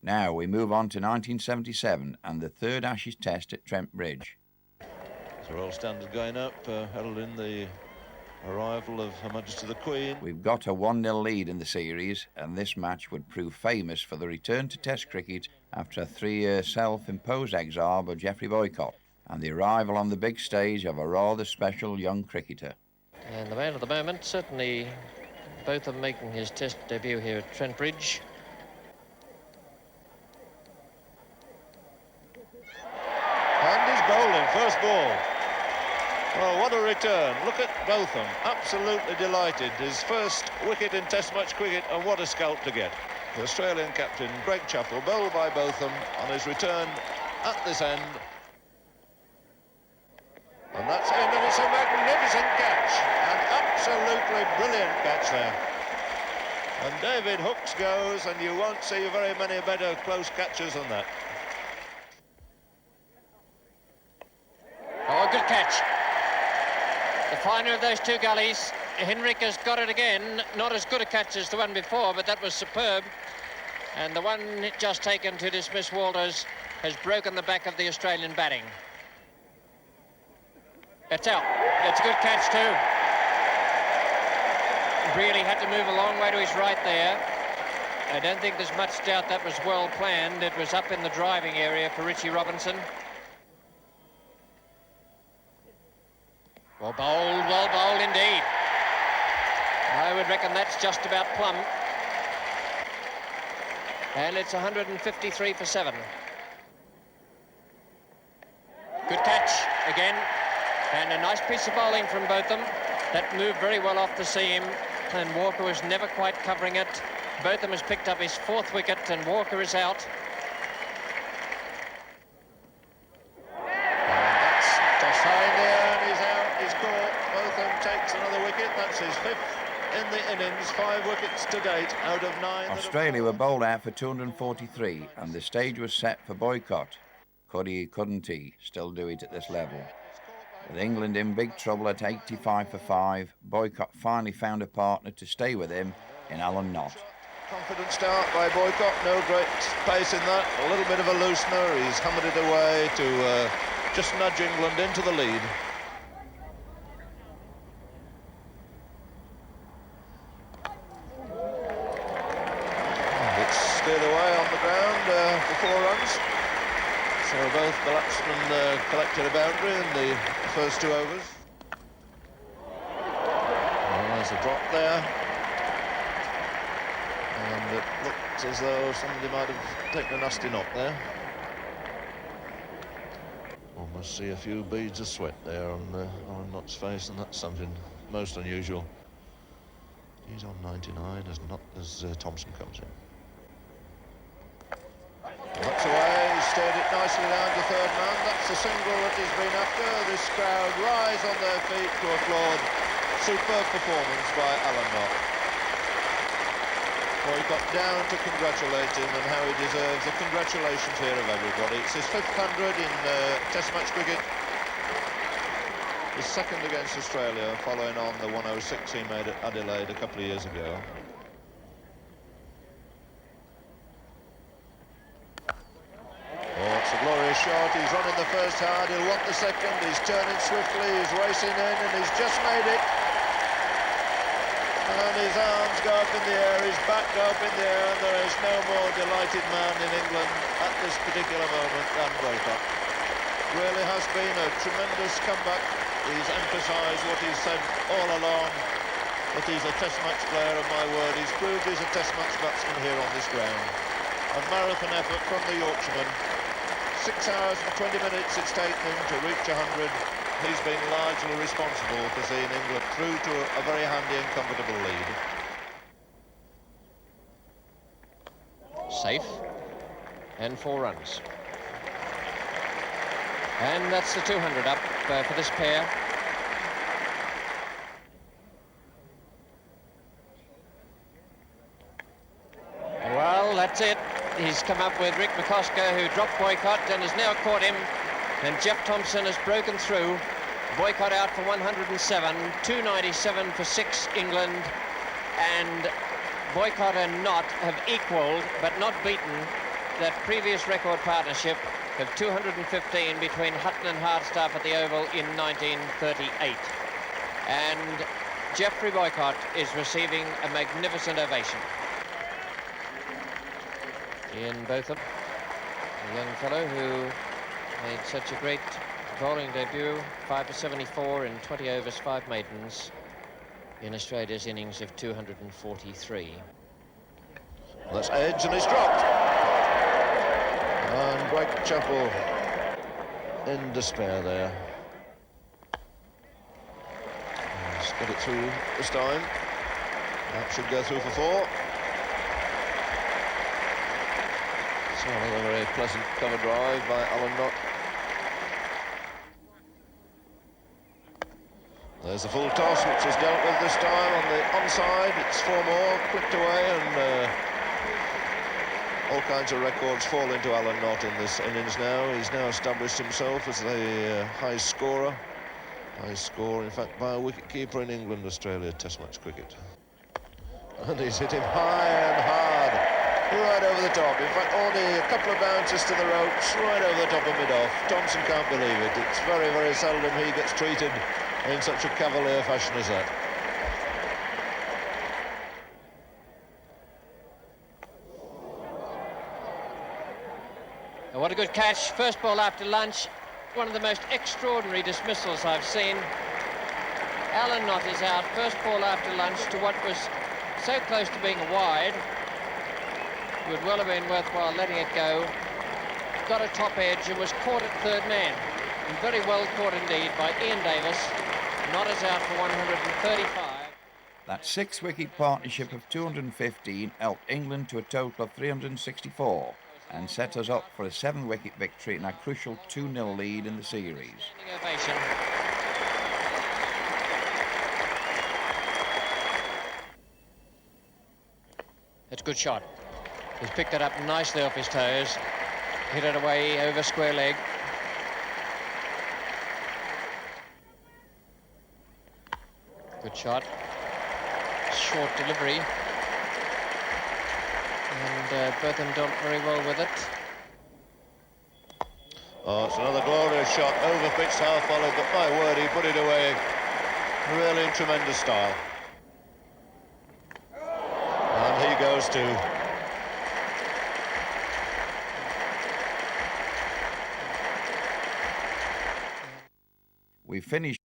Now we move on to 1977 and the third Ashes Test at Trent Bridge. So Royal Standard going up, heralding the arrival of Her Majesty the Queen. We've got a 1-0 lead in the series, and this match would prove famous for the return to Test cricket after a 3-year self-imposed exile by Geoffrey Boycott, and the arrival on the big stage of a rather special young cricketer. And the man of the moment, certainly both of them making his Test debut here at Trent Bridge. And he's bowling, first ball. Well, what a return. Look at Botham, absolutely delighted. His first wicket in Test match cricket, and what a scalp to get. The Australian captain, Greg Chappell, bowled by Botham on his return at this end. And that's in, and it's a magnificent catch. An absolutely brilliant catch there. And David Hooks goes, and you won't see very many better close catches than that. Oh, good catch. The finer of those two gullies. Henrik has got it again. Not as good a catch as the one before, but that was superb. And the one just taken to dismiss Walters has broken the back of the Australian batting. It's out. It's a good catch too. Really had to move a long way to his right there. I don't think there's much doubt that was well planned. It was up in the driving area for Richie Robinson. Well bowled indeed. I would reckon that's just about plumb. And it's 153 for 7. Good catch again. And a nice piece of bowling from Botham. That moved very well off the seam, and Walker was never quite covering it. Botham has picked up his 4th wicket, and Walker is out. Takes another wicket. That's his 5th in the innings. 5 wickets to date out of 9. Australia were bowled out for 243, and the stage was set for Boycott. Could he, couldn't he still do it at this level? With England in big trouble at 85 for 5, Boycott finally found a partner to stay with him in Alan Knott. Confident start by Boycott, no great pace in that. A little bit of a loosener. He's hammered it away to just nudge England into the lead. Steered away on the ground for 4 runs. So both the batsmen collected a boundary in the first 2 overs. Well, there's a drop there. And it looks as though somebody might have taken a nasty knock there. Almost see a few beads of sweat there on Knott's face, and that's something most unusual. He's on 99 as Thompson comes in. That's away, he's steered it nicely down to 3rd man. That's the single that he's been after. This crowd rise on their feet to applaud. Superb performance by Alan Knott. Well, he got down to congratulate him, and how he deserves the congratulations here of everybody. It's his 5th 100 in Test match cricket. His 2nd against Australia, following on the 106 he made at Adelaide a couple of years ago. It's a glorious shot. He's running the first hard. He'll want the second. He's turning swiftly. He's racing in, and he's just made it. And his arms go up in the air. His back go up in the air. And there is no more delighted man in England at this particular moment than Boycott. Really has been a tremendous comeback. He's emphasised what he's said all along, that he's a Test match player, and my word, he's proved he's a Test match batsman here on this ground. A marathon effort from the Yorkshireman. 6 hours and 20 minutes it's taken him to reach 100. He's been largely responsible for seeing England through to a very handy and comfortable lead. Safe. And 4 runs. And that's the 200 up for this pair. Well, that's it. He's come up with Rick McCosker, who dropped Boycott and has now caught him. And Jeff Thompson has broken through. Boycott out for 107, 297 for 6 England. And Boycott and Knott have equalled, but not beaten, that previous record partnership of 215 between Hutton and Hardstaff at the Oval in 1938. And Geoffrey Boycott is receiving a magnificent ovation. Ian Botham, a young fellow who made such a great bowling debut, 5 for 74 in 20 overs, 5 maidens in Australia's innings of 243. That's edge and it's dropped. And Greg Chappell in despair there. He's got it through this time. That should go through for 4. So another very pleasant cover drive by Alan Knott. There's the full toss, which is dealt with this time on the onside. It's 4 more, clipped away, and all kinds of records fall into Alan Knott in this innings now. He's now established himself as the highest scorer. Highest score, in fact, by a wicket-keeper in England, Australia Test match cricket. And he's hit him high and hard, right over the top. In fact, only a couple of bounces to the ropes, right over the top of mid-off. Thompson can't believe it. It's very, very seldom he gets treated in such a cavalier fashion as that. What a good catch. First ball after lunch. One of the most extraordinary dismissals I've seen. Alan Knott is out. First ball after lunch to what was so close to being a wide. Would well have been worthwhile letting it go. Got a top edge and was caught at third man. And very well caught indeed by Ian Davis. Knott is out for 135. That 6-wicket partnership of 215 helped England to a total of 364 and set us up for a 7-wicket victory in a crucial 2-0 lead in the series. Ovation. It's a good shot. He's picked it up nicely off his toes. Hit it away over square leg. Good shot. Short delivery. And Botham dealt very well with it. Oh, it's another glorious shot, over-pitched, half followed, but my word, he put it away really in tremendous style. And he goes too. We finished